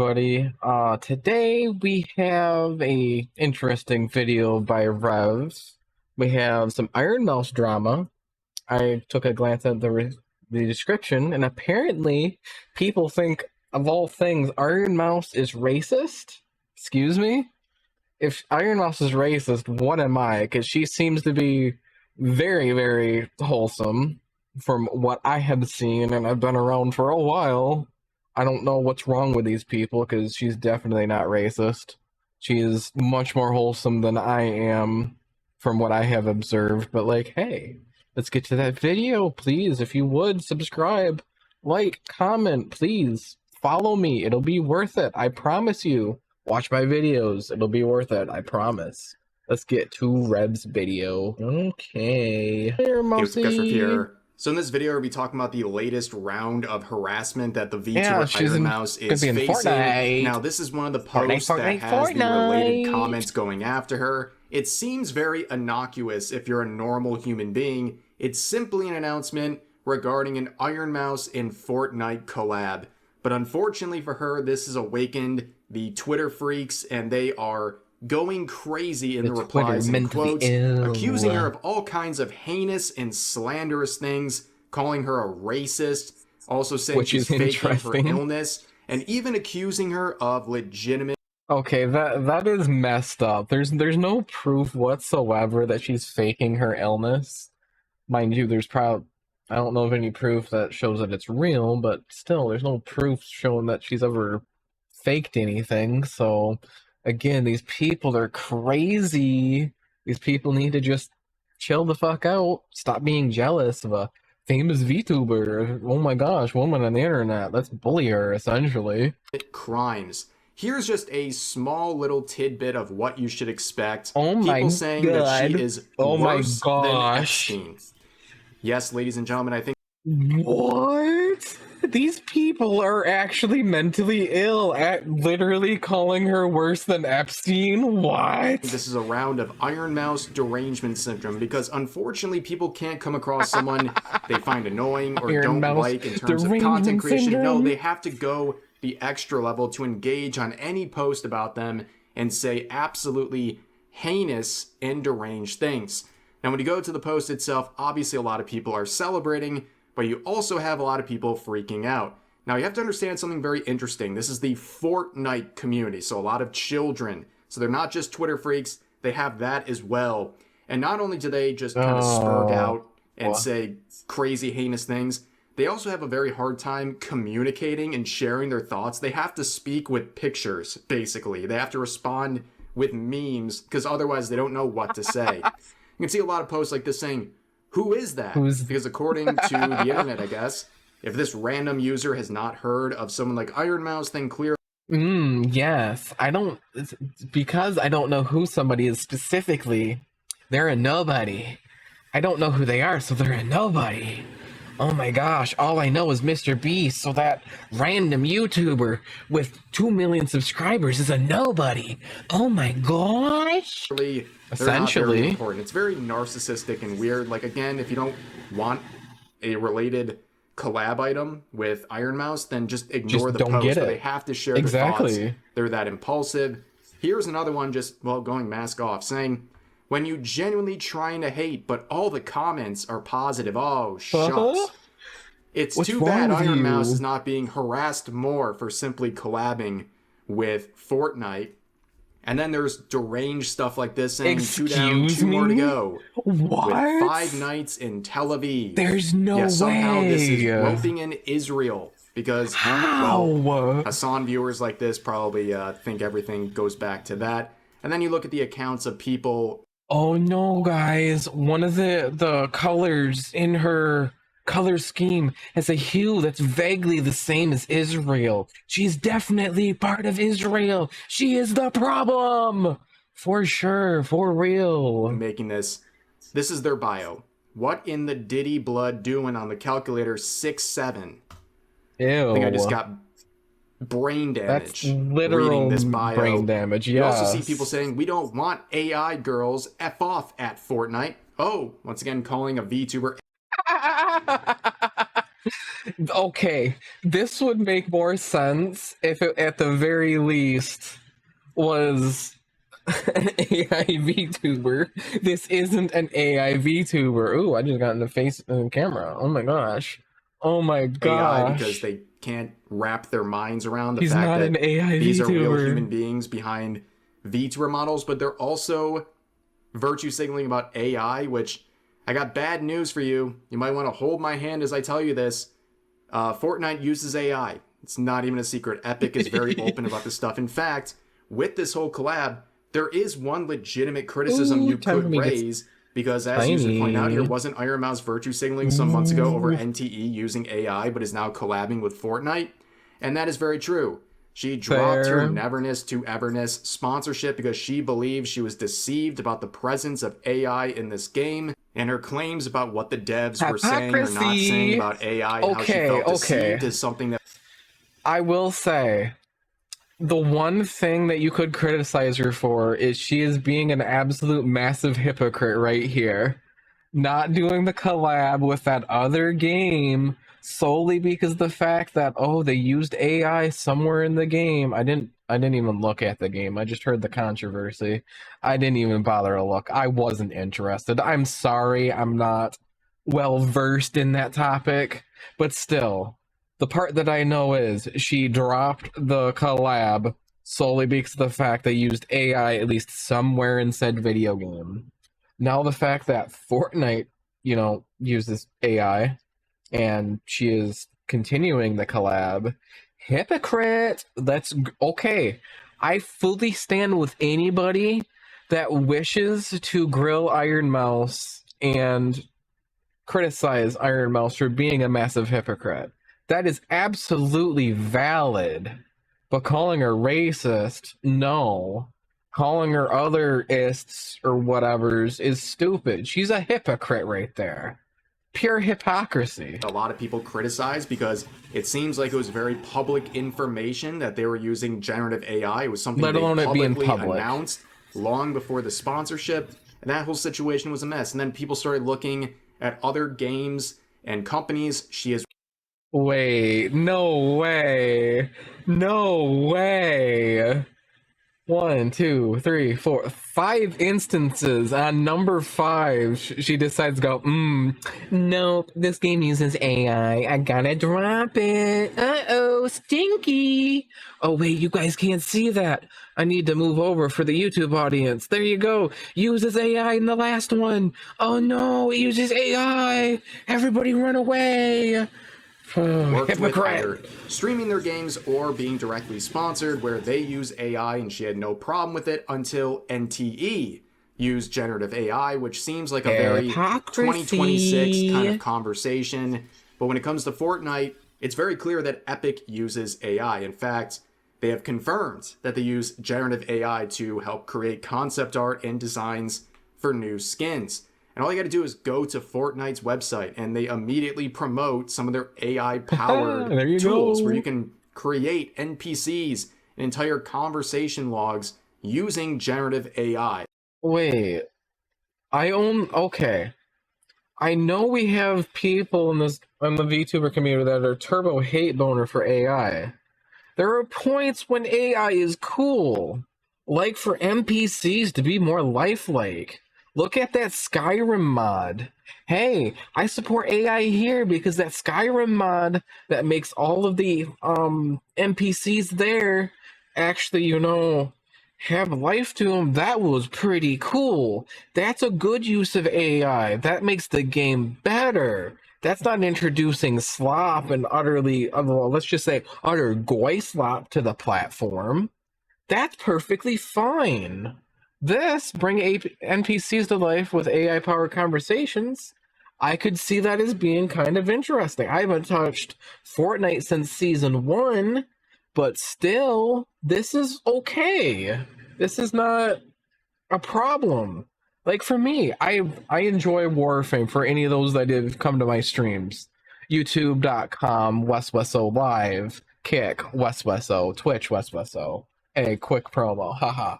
everybody. Today we have a interesting video by Revs. We have some Iron Mouse drama. I took a glance at the description, and apparently people think, of all things, Iron Mouse is racist. Excuse me? If Iron Mouse is racist, what am I? Because she seems to be very, very wholesome from what I have seen, and I've been around for a while. I don't know what's wrong with these people, because she's definitely not racist. She is much more wholesome than I am from what I have observed. But like, hey, let's get to that video, please. If you would, subscribe, like, comment, please. Follow me. It'll be worth it. I promise you. Watch my videos. It'll be worth it. I promise. Let's get to Reb's video. Okay. Here, Mousy. So in this video, we'll be talking about the latest round of harassment that the VTuber Iron Mouse is facing. Fortnite. Now, this is one of the posts that has the related comments going after her. It seems very innocuous if you're a normal human being. It's simply an announcement regarding an Iron Mouse and Fortnite collab. But unfortunately for her, this has awakened the Twitter freaks, and they are going crazy in the replies and quotes, accusing her of all kinds of heinous and slanderous things, calling her a racist, also saying she's faking her illness, and even accusing her of legitimate... Okay, that is messed up. There's no proof whatsoever that she's faking her illness. Mind you, there's probably... I don't know of any proof that shows that it's real, but still, there's no proof showing that she's ever faked anything, so... Again, these people are crazy. These people need to just chill the fuck out. Stop being jealous of a famous VTuber. Oh my gosh, woman on the internet. Let's bully her, essentially. Crimes. Here's just a small little tidbit of what you should expect. Oh my People saying God. that she is worse than gosh. Epstein. Yes, ladies and gentlemen, I think... What? These people are actually mentally ill at literally calling her worse than Epstein? What? This is a round of Iron Mouse derangement syndrome, because unfortunately people can't come across someone they find annoying or don't like in terms of content creation. No, they have to go the extra level to engage on any post about them and say absolutely heinous and deranged things. Now, when you go to the post itself, obviously a lot of people are celebrating, but you also have a lot of people freaking out. Now, you have to understand something very interesting. This is the Fortnite community, so a lot of children. So they're not just Twitter freaks, they have that as well. And not only do they just kind of spurg out and say crazy, heinous things, they also have a very hard time communicating and sharing their thoughts. They have to speak with pictures, basically. They have to respond with memes, because otherwise they don't know what to say. You can see a lot of posts like this saying, "Who is that?" Because according to the internet, I guess, if this random user has not heard of someone like Iron Mouse, then clearly... Yes. Because I don't know who somebody is specifically, they're a nobody. I don't know who they are, so they're a nobody. Oh my gosh, all I know is Mr. Beast, so that random YouTuber with 2 million subscribers is a nobody. Oh my gosh. Essentially. Important. It's very narcissistic and weird. Like, again, if you don't want a related collab item with Iron Mouse, then just ignore the post. But they have to share their thoughts. They're that impulsive. Here's another one just, well, going mask off, saying, "When you genuinely trying to hate, but all the comments are positive." Oh, shucks. It's too bad Iron Mouse is not being harassed more for simply collabing with Fortnite. And then there's deranged stuff like this saying, "2 down, 2 more to go." What? With 5 nights in Tel Aviv. There's no way. Somehow this is roping in Israel. Because, well, Hassan viewers like this probably think everything goes back to that. And then you look at the accounts of people... Oh no, guys. One of the colors in her color scheme has a hue that's vaguely the same as Israel. She's definitely part of Israel. She is the problem. For sure, for real. Making this is their bio. "What in the Diddy blood doing on the calculator 6'7"? Ew. I think I just got brain damage. That's literal this bio. Brain damage, You also see people saying, "We don't want AI girls, F off at Fortnite." Oh, once again calling a VTuber Okay, this would make more sense if it, at the very least, was an AI VTuber. This isn't an AI VTuber. Ooh, I just got in the face in the camera. Oh my gosh. Oh my AI because gosh. they can't wrap their minds around the He's fact not that an AI these are real VTuber. human beings behind VTuber models, but they're also virtue signaling about AI, which I got bad news for you. You might want to hold my hand as I tell you this. Fortnite uses AI. It's not even a secret. Epic is very open about this stuff. In fact, with this whole collab, there is one legitimate criticism Ooh, you could raise because, as you should point out here, wasn't Iron Mouse virtue signaling some months ago over Ooh. NTE using AI, but is now collabing with Fortnite? And that is very true. She dropped Fair. her Neverness to Everness sponsorship because she believes she was deceived about the presence of AI in this game, and her claims about what the devs were saying or not saying about AI and how she felt deceived is something that I will say, the one thing that you could criticize her for is she is being an absolute massive hypocrite right here. Not doing the collab with that other game solely because of the fact that, oh, they used AI somewhere in the game. I didn't even look at the game. I just heard the controversy. I didn't even bother to look. I wasn't interested. I'm sorry, I'm not well versed in that topic, but still, the part that I know is she dropped the collab solely because of the fact they used AI at least somewhere in said video game. Now the fact that Fortnite, uses AI and she is continuing the collab, hypocrite. That's okay. I fully stand with anybody that wishes to grill Iron Mouse and criticize Iron Mouse for being a massive hypocrite. That is absolutely valid. But calling her racist, no. Calling her other ists or whatevers is stupid. She's a hypocrite right there. Pure hypocrisy. a lot of people criticize because it seems like it was very public information that they were using generative AI. It was something Let alone they it being publicly public. announced long before the sponsorship, and that whole situation was a mess. And then people started looking at other games and companies. She is Wait, no way. No way. 1, 2, 3, 4, 5 instances. On number 5, she decides to go, nope, this game uses AI. I gotta drop it. Uh-oh, stinky. Oh, wait, you guys can't see that. I need to move over for the YouTube audience. There you go. Uses AI in the last one. Oh, no, it uses AI. Everybody run away. worked with either streaming their games or being directly sponsored where they use AI, and she had no problem with it until NTE used generative AI, which seems like a very 2026 kind of conversation. But when it comes to Fortnite, it's very clear that Epic uses AI. In fact, they have confirmed that they use generative AI to help create concept art and designs for new skins. And all you got to do is go to Fortnite's website, and they immediately promote some of their AI-powered tools where you can create NPCs and entire conversation logs using generative AI. Wait, okay. I know we have people in the VTuber community that are turbo hate boner for AI. There are points when AI is cool, like for NPCs to be more lifelike. Look at that Skyrim mod. Hey, I support AI here because that Skyrim mod that makes all of the NPCs there actually, have life to them. That was pretty cool. That's a good use of AI. That makes the game better. That's not introducing slop and well, let's just say utter goy slop to the platform. That's perfectly fine. This, bring NPCs to life with AI-powered conversations, I could see that as being kind of interesting. I haven't touched Fortnite since Season 1, but still, this is okay. This is not a problem. Like for me, I enjoy Warframe for any of those that have come to my streams. YouTube.com, WeswesO Live, Kick, WeswesO, Twitch, WeswesO. A quick promo, haha.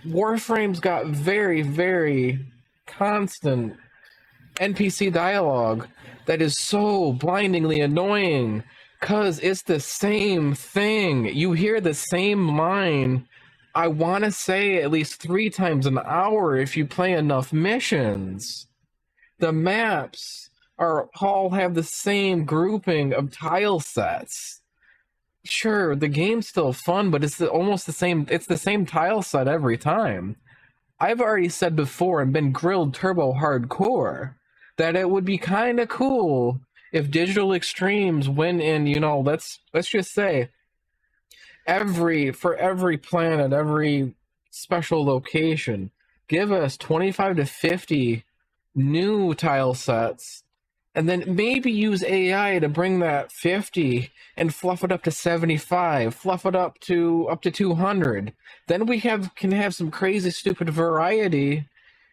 Warframe's got very, very constant NPC dialogue that is so blindingly annoying because it's the same thing. You hear the same line, I want to say at least 3 times an hour if you play enough missions. The maps all have the same grouping of tile sets. Sure, the game's still fun, but it's almost the same. It's the same tile set every time. I've already said before and been grilled turbo hardcore that it would be kind of cool if Digital Extremes went in, you know, let's just say for every planet, every special location, give us 25 to 50 new tile sets, and then maybe use AI to bring that 50 and fluff it up to 75, fluff it up to 200. Then we can have some crazy stupid variety,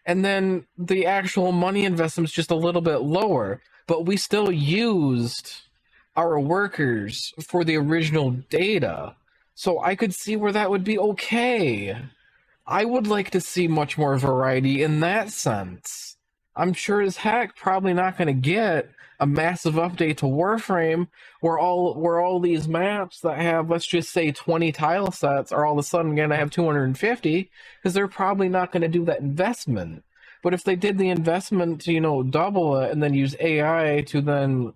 and then the actual money investment's just a little bit lower, but we still used our workers for the original data. So I could see where that would be okay. I would like to see much more variety in that sense. I'm sure as heck probably not going to get a massive update to Warframe where all these maps that have, let's just say, 20 tile sets are all of a sudden going to have 250, because they're probably not going to do that investment. But if they did the investment to, you know, double it and then use AI to then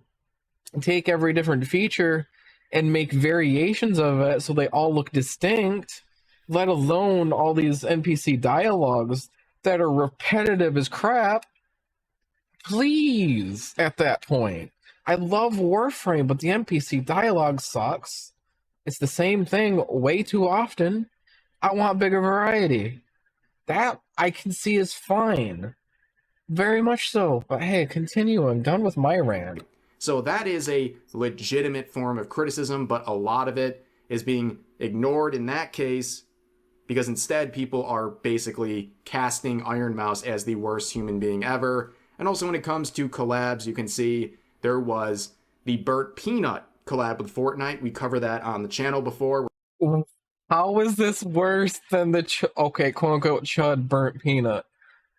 take every different feature and make variations of it so they all look distinct, let alone all these NPC dialogues that are repetitive as crap, please, at that point. I love Warframe, but the NPC dialogue sucks. It's the same thing way too often. I want bigger variety. That I can see is fine. Very much so. But hey, continue. I'm done with my rant. So that is a legitimate form of criticism, but a lot of it is being ignored in that case because instead people are basically casting Iron Mouse as the worst human being ever. And also when it comes to collabs, you can see there was the Burnt Peanut collab with Fortnite. We covered that on the channel before. How is this worse than the quote-unquote chud Burnt Peanut?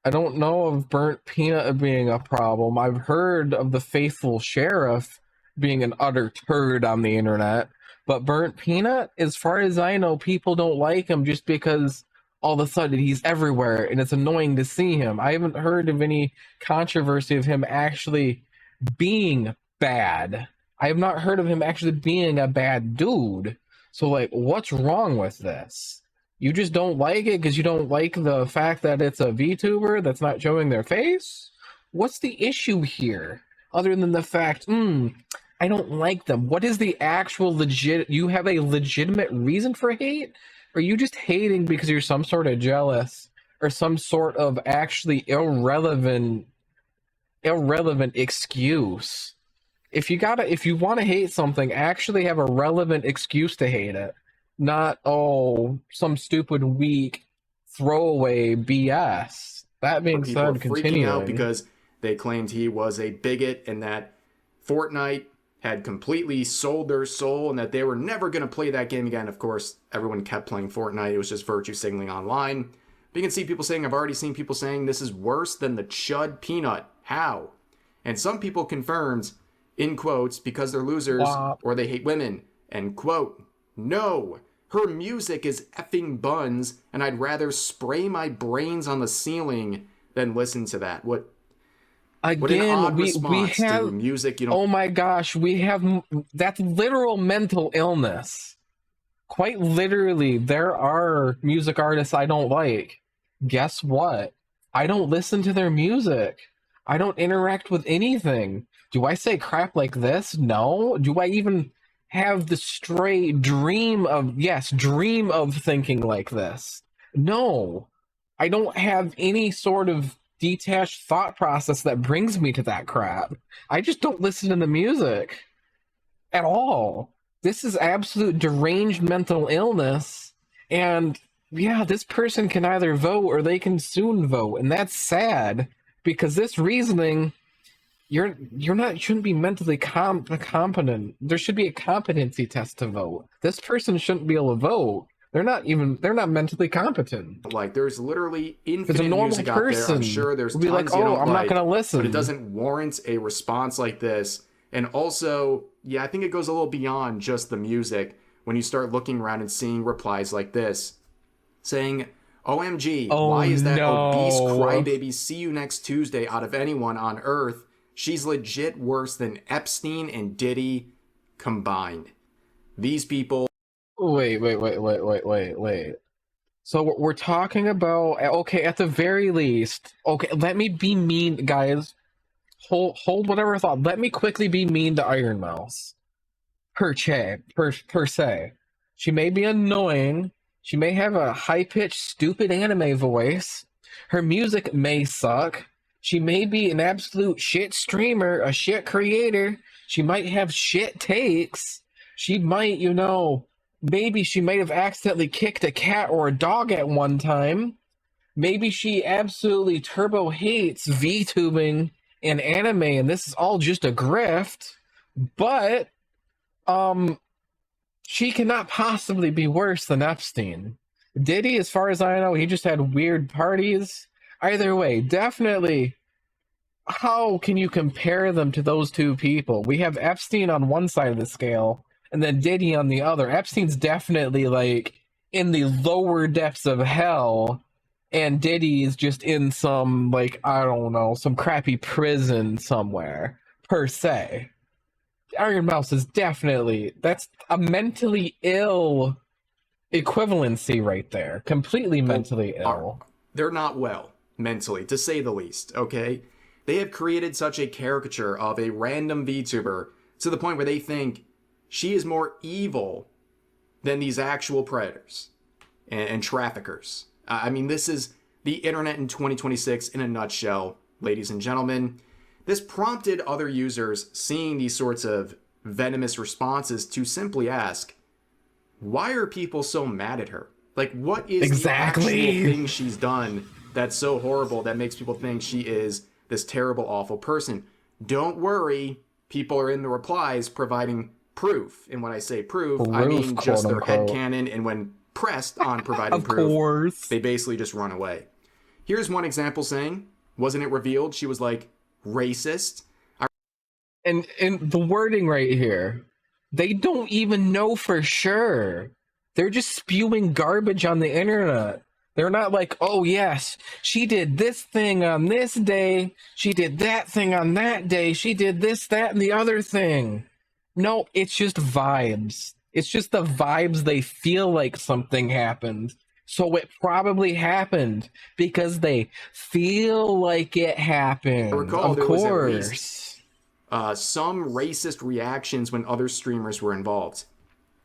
I don't know of Burnt Peanut being a problem. I've heard of the Faithful Sheriff being an utter turd on the internet. But Burnt Peanut, as far as I know, people don't like him just because all of a sudden he's everywhere and it's annoying to see him. I haven't heard of any controversy of him actually being bad. I have not heard of him actually being a bad dude. So, like, what's wrong with this? You just don't like it because you don't like the fact that it's a VTuber that's not showing their face? What's the issue here? Other than the fact, I don't like them. What is the actual you have a legitimate reason for hate? Or are you just hating because you're some sort of jealous or some sort of actually irrelevant excuse? If you want to hate something, actually have a relevant excuse to hate it. Not, some stupid, weak, throwaway BS. That being said, people are freaking out because they claimed he was a bigot and that Fortnite had completely sold their soul and that they were never going to play that game again. Of course, everyone kept playing Fortnite. It was just virtue signaling online. But you can see people saying, I've already seen people saying this is worse than the Chud Peanut. How? And some people confirmed, in quotes, because they're losers or they hate women, end quote. No, her music is effing buns, and I'd rather spray my brains on the ceiling than listen to that. What an odd response to music. You don't... Oh my gosh, we have that's literal mental illness. Quite literally, there are music artists I don't like. Guess what? I don't listen to their music. I don't interact with anything. Do I say crap like this? No. Do I even have the stray dream of thinking like this? No. I don't have any sort of detached thought process that brings me to that crap. I just don't listen to the music at all. This is absolute deranged mental illness, and yeah, this person can either vote or they can soon vote, and that's sad because this reasoning, shouldn't be mentally competent. There should be a competency test to vote. This person shouldn't be able to vote. They're not mentally competent. Like, there's literally infinite a normal music out there. I'm sure there's tons like, you don't I'm not gonna listen. but it doesn't warrant a response like this. And also, yeah, I think it goes a little beyond just the music when you start looking around and seeing replies like this, saying, OMG, why is that obese crybaby see you next Tuesday out of anyone on Earth? She's legit worse than Epstein and Diddy combined. These people... Wait. So we're talking about, okay, at the very least, okay, let me be mean, guys. Hold whatever thought. Let me quickly be mean to Iron Mouse. Per se. She may be annoying. She may have a high-pitched, stupid anime voice. Her music may suck. She may be an absolute shit streamer, a shit creator. She might have shit takes. She might, maybe she might have accidentally kicked a cat or a dog at one time. Maybe she absolutely turbo hates VTubing and anime, and this is all just a grift. But, she cannot possibly be worse than Epstein. Diddy, as far as I know, he just had weird parties. Either way, definitely, how can you compare them to those two people? We have Epstein on one side of the scale, and then Diddy on the other. Epstein's definitely, like, in the lower depths of hell, and Diddy is just in some, like, I don't know, some crappy prison somewhere, per se. Iron Mouse is definitely, that's a mentally ill equivalency right there. Completely mentally ill. They're not well, mentally, to say the least, okay? They have created such a caricature of a random VTuber to the point where they think she is more evil than these actual predators and traffickers. I mean, this is the internet in 2026 in a nutshell, ladies and gentlemen. This prompted other users seeing these sorts of venomous responses to simply ask, why are people so mad at her? Like, what is the actual thing she's done that's so horrible that makes people think she is this terrible, awful person? Don't worry, people are in the replies providing proof. And when I say proof, I mean just their headcanon, and when pressed on providing proof, they basically just run away. Here's one example saying, wasn't it revealed she was like racist? And the wording right here, they don't even know for sure. They're just spewing garbage on the internet. They're not like, oh yes, she did this thing on this day, she did that thing on that day, she did this, that, and the other thing. No, it's just vibes. It's just the vibes. They feel like something happened. So it probably happened because they feel like it happened. I recall there was at least some racist reactions when other streamers were involved.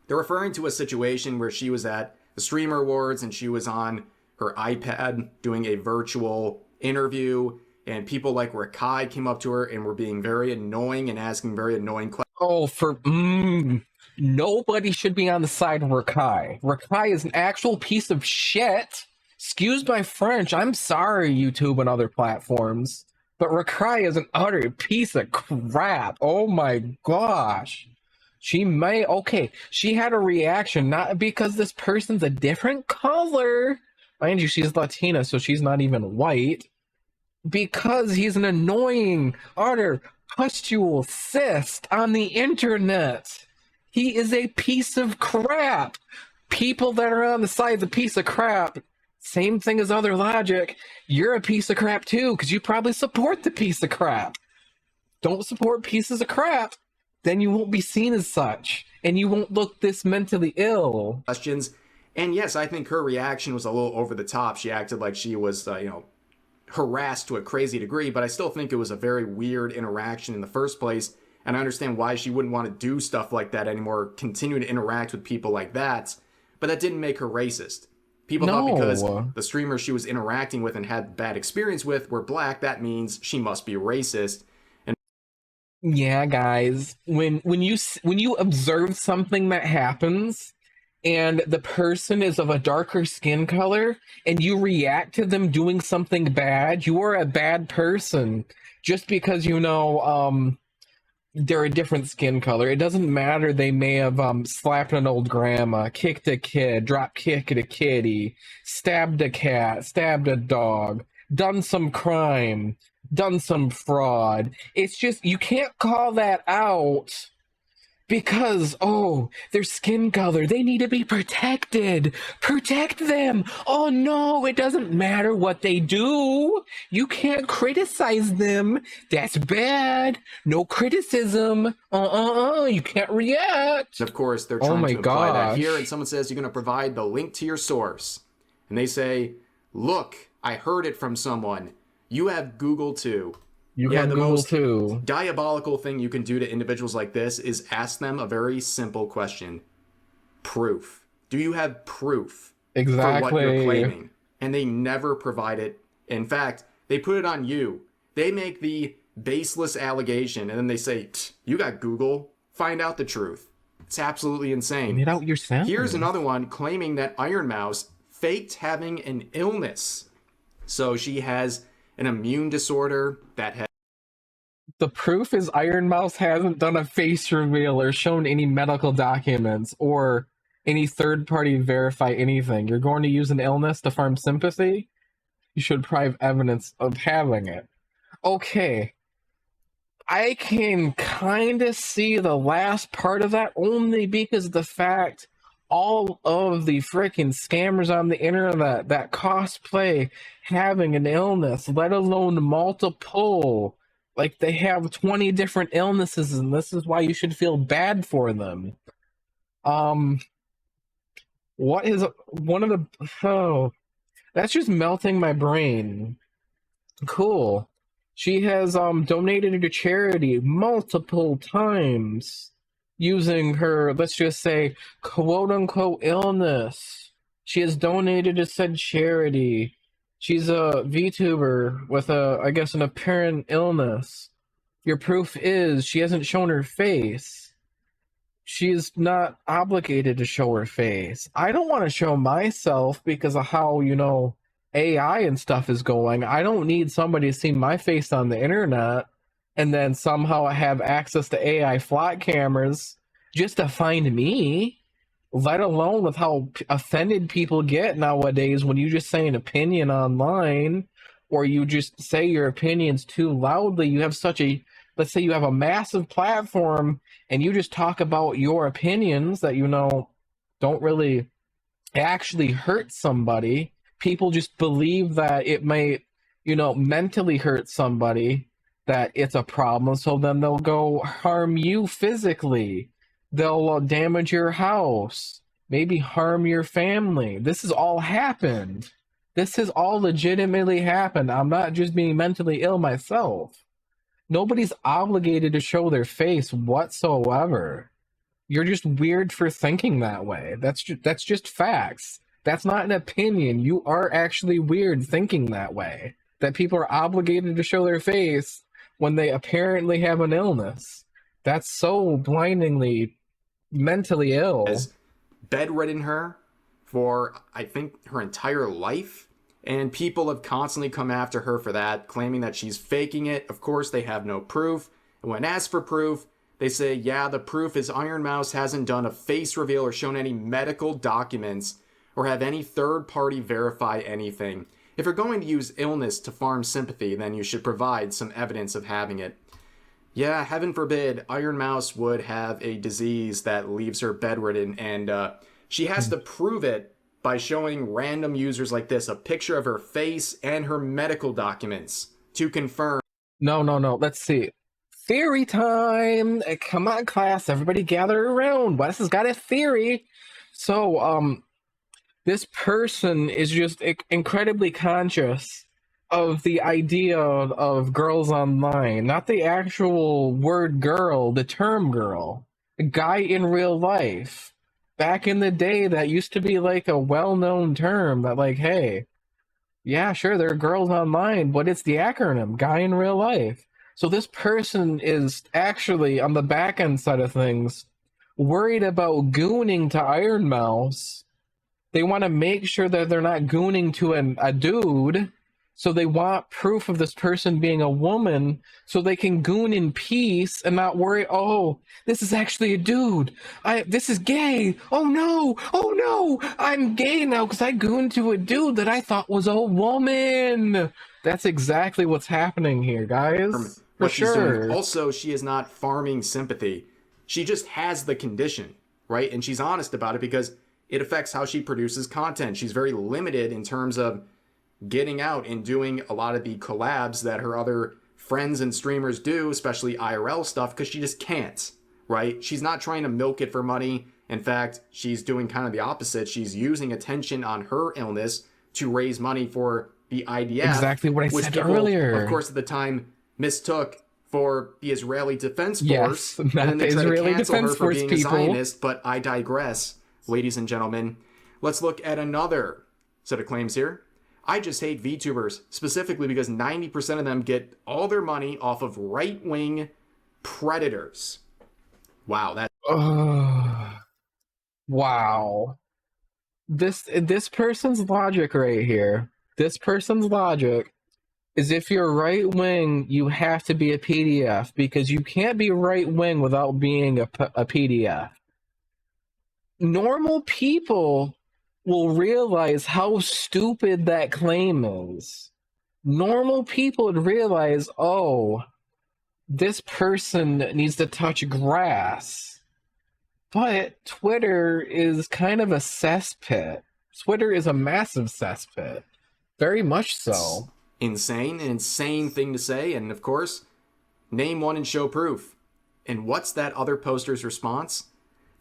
They're referring to a situation where she was at the Streamer Awards and she was on her iPad doing a virtual interview, and people like Rakai came up to her and were being very annoying and asking very annoying questions. Oh, nobody should be on the side of Rakai. Rakai is an actual piece of shit. Excuse my French. I'm sorry, YouTube and other platforms. But Rakai is an utter piece of crap. Oh my gosh. She had a reaction, not because this person's a different color. Mind you, she's Latina, so she's not even white. Because he's an annoying, utter, pustule cyst on the internet. He is a piece of crap. People that are on the side's a piece of crap. Same thing as other logic. You're a piece of crap too, because you probably support the piece of crap. Don't support pieces of crap, then you won't be seen as such, and you won't look this mentally ill. Questions. And yes, I think her reaction was a little over the top. She acted like she was, harassed to a crazy degree, but I still think it was a very weird interaction in the first place, and I understand why she wouldn't want to do stuff like that anymore, continue to interact with people like that, but that didn't make her racist. People thought because the streamers she was interacting with and had bad experience with were black, that means she must be racist. And yeah, guys, when you observe something that happens and the person is of a darker skin color and you react to them doing something bad, you are a bad person. Just because, they're a different skin color. It doesn't matter. They may have slapped an old grandma, kicked a kid, drop kicked a kitty, stabbed a cat, stabbed a dog, done some crime, done some fraud. It's just you can't call that out because, oh, their skin color, they need to be protected. Protect them. Oh no, it doesn't matter what they do. You can't criticize them. That's bad. No criticism. You can't react. Of course, they're trying to apply that here, and someone says you're going to provide the link to your source. And they say, look, I heard it from someone. You have Google too. You have the Google most too. Diabolical thing you can do to individuals like this is ask them a very simple question. Proof. Do you have proof for what you're claiming? And they never provide it. In fact, they put it on you. They make the baseless allegation, and then they say, you got Google. Find out the truth. It's absolutely insane. Find it out yourself. Here's another one claiming that Iron Mouse faked having an illness. So she has an immune disorder that has... The proof is Iron Mouse hasn't done a face reveal or shown any medical documents or any third party verify anything. You're going to use an illness to farm sympathy? You should provide evidence of having it. Okay. I can kind of see the last part of that only because of the fact all of the freaking scammers on the internet that cosplay having an illness, let alone multiple, like they have 20 different illnesses, and this is why you should feel bad for them. What is one of the... Oh, that's just melting my brain. Cool. She has donated to charity multiple times using her, let's just say, quote-unquote illness. She has donated to said charity. She's a VTuber with I guess, an apparent illness. Your proof is she hasn't shown her face. She's not obligated to show her face. I don't want to show myself because of how, AI and stuff is going. I don't need somebody to see my face on the internet and then somehow have access to AI flock cameras just to find me, let alone with how offended people get nowadays when you just say an opinion online or you just say your opinions too loudly. You have let's say you have a massive platform and you just talk about your opinions that don't really actually hurt somebody. People just believe that it might, mentally hurt somebody, that it's a problem, so then they'll go harm you physically. They'll damage your house, maybe harm your family. This has all happened. This has all legitimately happened. I'm not just being mentally ill myself. Nobody's obligated to show their face whatsoever. You're just weird for thinking that way. That's just facts. That's not an opinion. You are actually weird thinking that way. That people are obligated to show their face when they apparently have an illness. That's so blindingly mentally ill. Has bedridden her for, I think, her entire life. And people have constantly come after her for that, claiming that she's faking it. Of course, they have no proof. And when asked for proof, they say, yeah, the proof is Iron Mouse hasn't done a face reveal or shown any medical documents or have any third party verify anything. If you're going to use illness to farm sympathy, then you should provide some evidence of having it. Yeah, heaven forbid, Iron Mouse would have a disease that leaves her bedridden, and she has to prove it by showing random users like this a picture of her face and her medical documents to confirm. No. Let's see. Theory time! Come on, class. Everybody gather around. Wes has got a theory. So, this person is just incredibly conscious of the idea of girls online, not the actual word girl, the term girl. A guy in real life. Back in the day, that used to be like a well-known term that hey, yeah, sure, there are girls online, but it's the acronym, guy in real life. So this person is actually, on the back end side of things, worried about gooning to Iron Mouse. They want to make sure that they're not gooning to a dude So they want proof of this person being a woman so they can goon in peace and not worry, oh, this is actually a dude. This is gay. Oh no, I'm gay now because I gooned to a dude that I thought was a woman. That's exactly what's happening here, guys. For sure. Also, she is not farming sympathy. She just has the condition, right? And she's honest about it because it affects how she produces content. She's very limited in terms of getting out and doing a lot of the collabs that her other friends and streamers do, especially IRL stuff, because she just can't, right? She's not trying to milk it for money. In fact, she's doing kind of the opposite. She's using attention on her illness to raise money for the IDF. Exactly what I said people, earlier. Of course, at the time, mistook for the Israeli Defense Force. Yes, and then they tried to cancel her for being people. a Zionist, but I digress, ladies and gentlemen. Let's look at another set of claims here. I just hate VTubers, specifically because 90% of them get all their money off of right-wing predators. Wow, that. Wow. This person's logic right here. This person's logic is if you're right-wing, you have to be a PDF because you can't be right-wing without being a PDF. Normal people will realize how stupid that claim is. Normal people would realize, oh, this person needs to touch grass. But Twitter is kind of a cesspit. Twitter is a massive cesspit. Very much so. Insane, an insane thing to say. And of course, name one and show proof. And what's that other poster's response?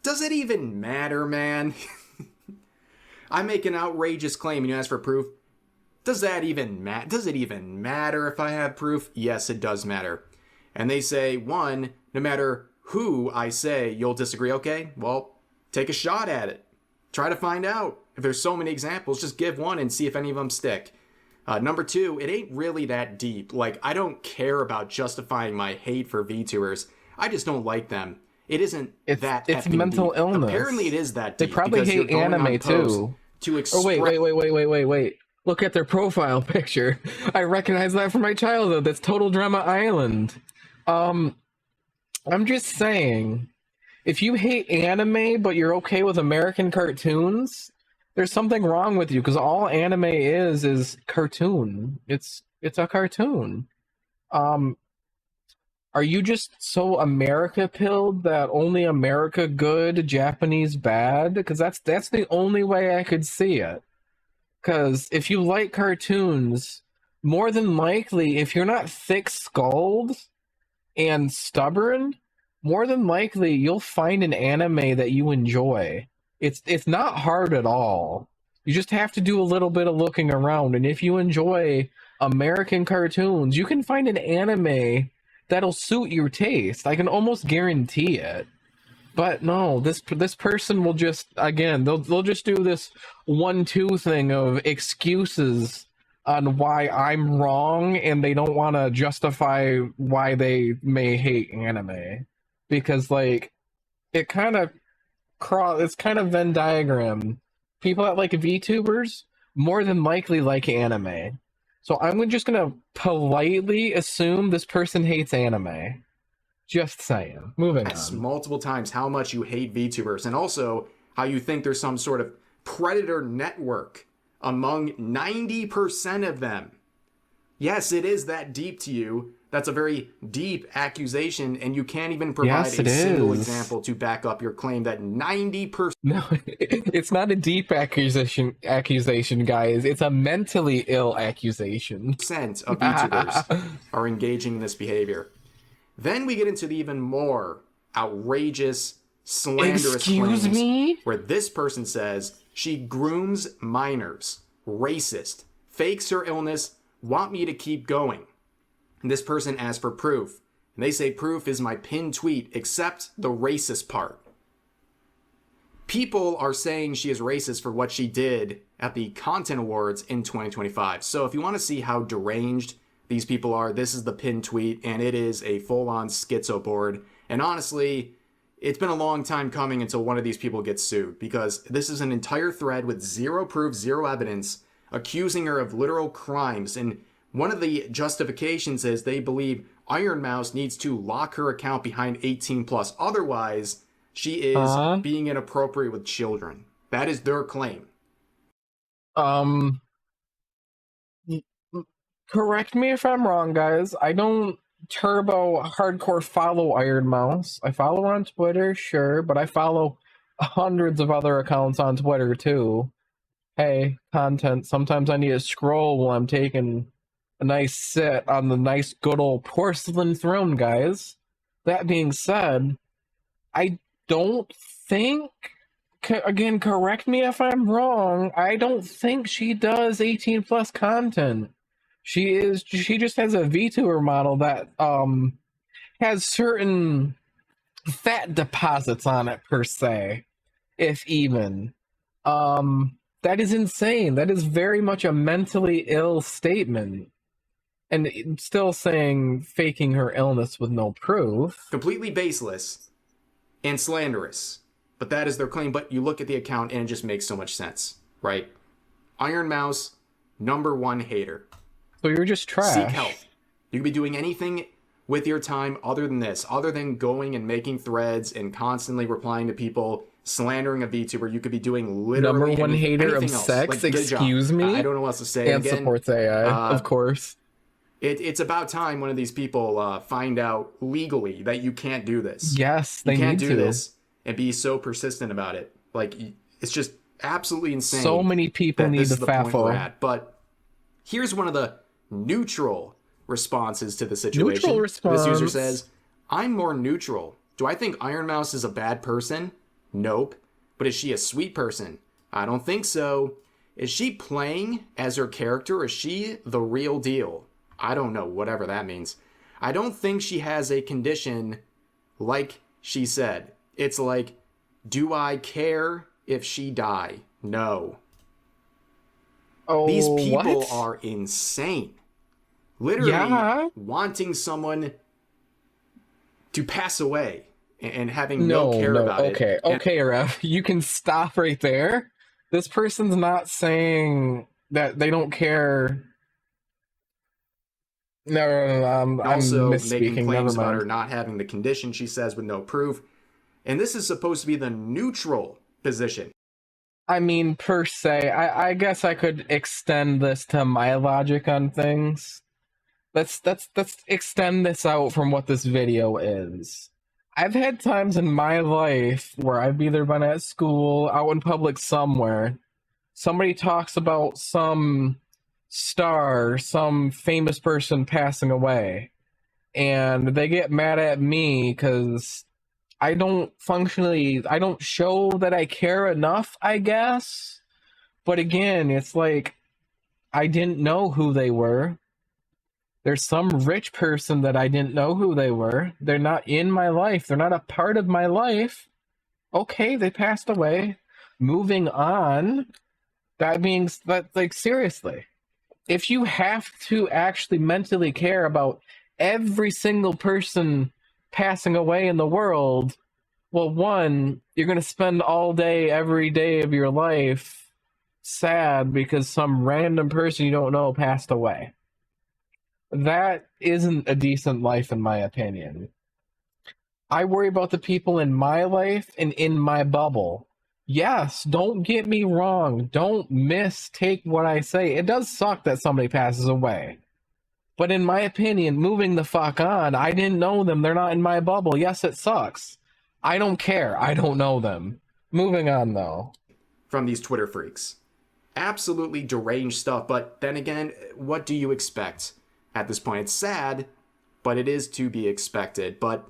Does it even matter, man? I make an outrageous claim and you ask for proof. Does that even matter? Does it even matter if I have proof? Yes, it does matter. And they say, one, no matter who I say, you'll disagree. Okay, well, take a shot at it. Try to find out. If there's so many examples, just give one and see if any of them stick. Number two, it ain't really that deep. Like, I don't care about justifying my hate for VTubers. I just don't like them. It isn't that It's mental deep. illness. Apparently it is that deep. They probably hate anime too. To express... Oh, wait. Look at their profile picture. I recognize that from my childhood. That's Total Drama Island. I'm just saying, if you hate anime but you're okay with American cartoons, there's something wrong with you because all anime is cartoon. It's a cartoon. Are you just so America-pilled that only America good, Japanese bad? Because that's the only way I could see it. Because if you like cartoons, more than likely, if you're not thick-skulled and stubborn, more than likely you'll find an anime that you enjoy. It's not hard at all. You just have to do a little bit of looking around, and if you enjoy American cartoons, you can find an anime that'll suit your taste. I can almost guarantee it. But no, this person will just, again, they'll just do this 1-2 thing of excuses on why I'm wrong, and they don't want to justify why they may hate anime. Because, like, it's kind of Venn diagram. People that like VTubers more than likely like anime. So I'm just gonna politely assume this person hates anime. Just saying. Moving on. Multiple times how much you hate VTubers, and also how you think there's some sort of predator network among 90% of them. Yes, it is that deep to you. That's a very deep accusation, and you can't even provide a single example to back up your claim that 90%... No, it's not a deep accusation, guys. It's a mentally ill accusation. ...% of VTubers are engaging in this behavior. Then we get into the even more outrageous, slanderous claims where this person says she grooms minors, racist, fakes her illness, want me to keep going. And this person asks for proof. And they say proof is my pinned tweet, except the racist part. People are saying she is racist for what she did at the Content Awards in 2025. So if you want to see how deranged these people are, this is the pinned tweet, and it is a full-on schizo board. And honestly, it's been a long time coming until one of these people gets sued, because this is an entire thread with zero proof, zero evidence accusing her of literal crimes. And one of the justifications is they believe Iron Mouse needs to lock her account behind 18 plus. Otherwise, she is being inappropriate with children. That is their claim. Correct me if I'm wrong, guys. I don't turbo hardcore follow Iron Mouse. I follow her on Twitter, sure, but I follow hundreds of other accounts on Twitter too. Hey, content. Sometimes I need to scroll while I'm taking a nice sit on the nice good old porcelain throne, guys. That being said, I don't think, again, correct me if I'm wrong, I don't think she does 18 plus content. She just has a VTuber model that has certain fat deposits on it, per se, if even. That is insane. That is very much a mentally ill statement. And still saying faking her illness with no proof. Completely baseless and slanderous. But that is their claim. But you look at the account and it just makes so much sense, right? Iron Mouse, #1 hater. So you're just trash. Seek help. You could be doing anything with your time other than this, other than going and making threads and constantly replying to people, slandering a VTuber. You could be doing literally #1 hater of else. sex. Like, excuse me. I don't know what else to say. And again, supports AI, of course. It's about time one of these people find out legally that you can't do this. Yes, they you can't need do to. this and be so persistent about it. Like, it's just absolutely insane. So many people need to FAFO. But here's one of the neutral responses to the situation. Neutral response. This user says, I'm more neutral. Do I think Iron Mouse is a bad person? Nope. But is she a sweet person? I don't think so. Is she playing as her character, or is she the real deal? I don't know, whatever that means. I don't think she has a condition like she said. It's like, do I care if she die? No. Oh, these people what? are insane. Literally wanting someone to pass away and having no care about it. Okay, Rev, you can stop right there. This person's not saying that they don't care. No, I'm also misspeaking. making claims about her not having the condition, she says, with no proof. And this is supposed to be the neutral position. I mean, per se, I guess I could extend this to my logic on things. Let's extend this out from what this video is. I've had times in my life where I've either been at school, out in public somewhere, somebody talks about some star, some famous person passing away, and they get mad at me because I don't show that I care enough, I guess. But again, it's like, I didn't know who they were. There's some rich person that I didn't know who they were. They're not in my life. They're not a part of my life. Okay, they passed away. Moving on. That means that, like, seriously, if you have to actually mentally care about every single person passing away in the world, well, one, you're going to spend all day, every day of your life sad because some random person you don't know passed away. That isn't a decent life, in my opinion. I worry about the people in my life and in my bubble. Yes, don't get me wrong. Don't mistake what I say. It does suck that somebody passes away. But in my opinion, moving the fuck on. I didn't know them. They're not in my bubble. Yes, it sucks. I don't care. I don't know them. Moving on, though. From these Twitter freaks. Absolutely deranged stuff. But then again, what do you expect? At this point, it's sad, but it is to be expected. But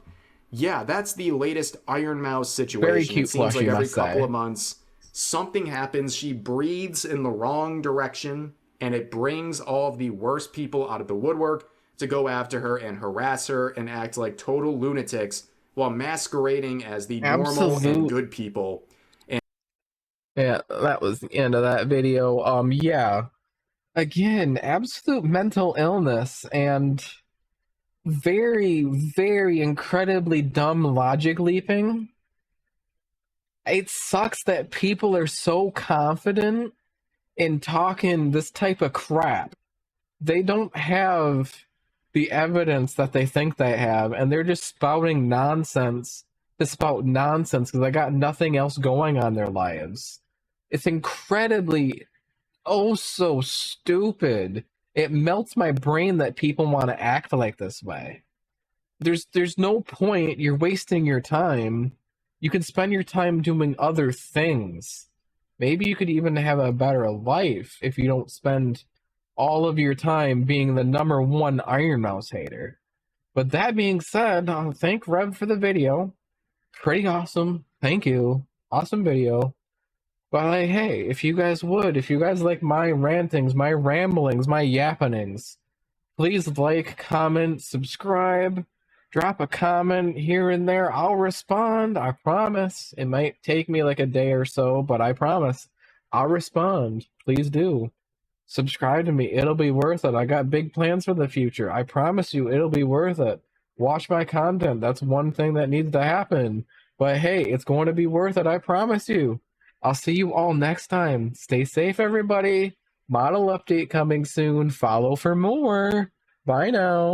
yeah, that's the latest Iron Mouse situation. Very cute. It seems like every couple of months, something happens. She breathes in the wrong direction, and it brings all of the worst people out of the woodwork to go after her and harass her and act like total lunatics while masquerading as the normal and good people. And yeah, that was the end of that video. Yeah. Again, absolute mental illness and very, very incredibly dumb logic leaping. It sucks that people are so confident and talking this type of crap. They don't have the evidence that they think they have, and they're just spouting nonsense to spout nonsense because they got nothing else going on in their lives. It's incredibly, oh so stupid. It melts my brain that people want to act like this way. There's no point. You're wasting your time. You can spend your time doing other things. Maybe you could even have a better life if you don't spend all of your time being the #1 Iron Mouse hater. But that being said, thank Rev for the video. Pretty awesome. Thank you. Awesome video. But like, hey, if you guys like my rantings, my ramblings, my yappenings, please like, comment, subscribe, drop a comment here and there. I'll respond. I promise. It might take me like a day or so, but I promise I'll respond. Please do. Subscribe to me. It'll be worth it. I got big plans for the future. I promise you it'll be worth it. Watch my content. That's one thing that needs to happen. But hey, it's going to be worth it. I promise you. I'll see you all next time. Stay safe, everybody. Model update coming soon. Follow for more. Bye now.